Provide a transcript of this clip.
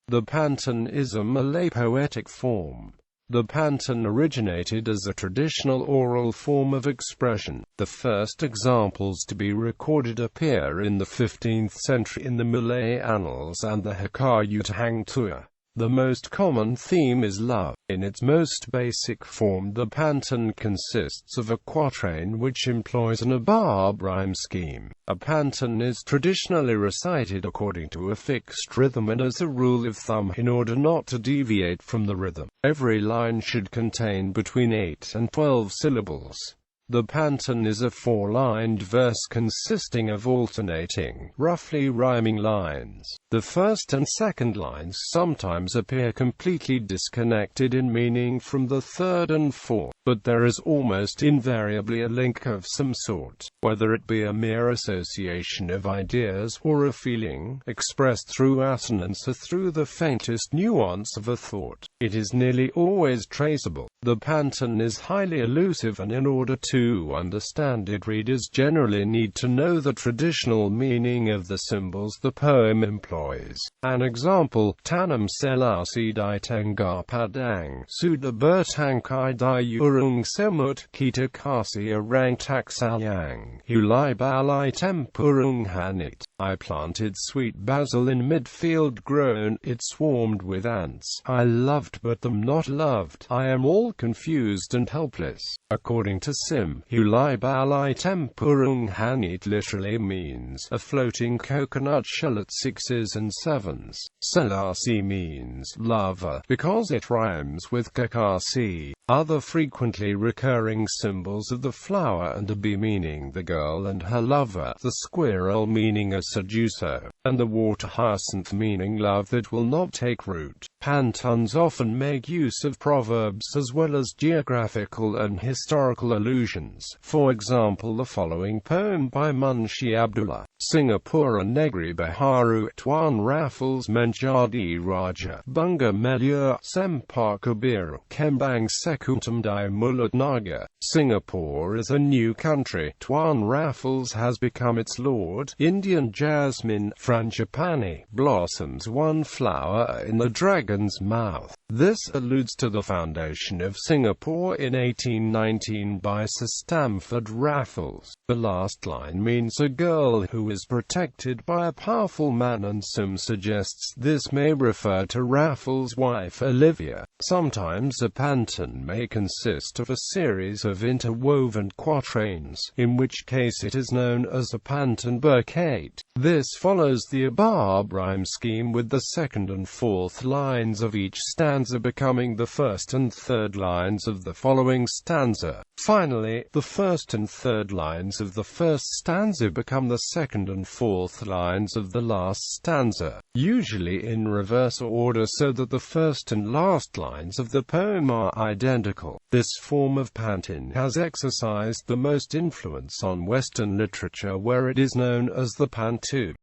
The Pantun is a Malay poetic form. The Pantun originated as a traditional oral form of expression. The first examples to be recorded appear in the 15th century in the Malay Annals and the Hikayat Hang Tuah. The most common theme is love. In its most basic form, the Pantun consists of a quatrain which employs an above rhyme scheme. A Pantun is traditionally recited according to a fixed rhythm and as a rule of thumb, in order not to deviate from the rhythm. Every line should contain between 8 and 12 syllables. The Pantun is a four-lined verse consisting of alternating, roughly rhyming lines. The first and second lines sometimes appear completely disconnected in meaning from the third and fourth, but there is almost invariably a link of some sort, whether it be a mere association of ideas or a feeling, expressed through assonance or through the faintest nuance of a thought. It is nearly always traceable. The Pantun is highly elusive, and in order to understand it, readers generally need to know the traditional meaning of the symbols the poem employs. An example: Tanam selasi di tengah padang, sudah bertangkai di urung semut, kita kasih orang tak sayang, hulai balai tempurung hanit. I planted sweet basil in midfield grown, it swarmed with ants. I loved but them not loved. I am all confused and helpless. According to Sim, hulai balai tempurung hanit literally means a floating coconut shell at 6s and 7s. Selasi means lover, because it rhymes with kakasi. Other frequently recurring symbols of the flower and a bee meaning the girl and her lover, the squirrel meaning a seducer, and the water hyacinth meaning love that will not take root. Pantuns often make use of proverbs as well as geographical and historical allusions. For example, the following poem by Munshi Abdullah: Singapura Negeri Baharu, Tuan Raffles menjadi raja, Bangga Melia Sempak Kabir, Kembang Sekutum di Mulut Naga. Singapore is a new country. Tuan Raffles has become its lord. Indian jasmine, frangipani, blossoms one flower in the dragon's mouth. This alludes to the foundation of Singapore in 1819 by Sir Stamford Raffles. The last line means a girl who is protected by a powerful man, and Sim suggests this may refer to Raffles' wife Olivia. Sometimes a Pantun may consist of a series of interwoven quatrains, in which case it is known as a Pantun berkait. This follows the above rhyme scheme, with the second and fourth lines of each stanza becoming the first and third lines of the following stanza. Finally, the first and third lines of the first stanza become the second and fourth lines of the last stanza, usually in reverse order, so that the first and last lines of the poem are identical. This form of Pantun has exercised the most influence on Western literature, where it is known as the Pantun.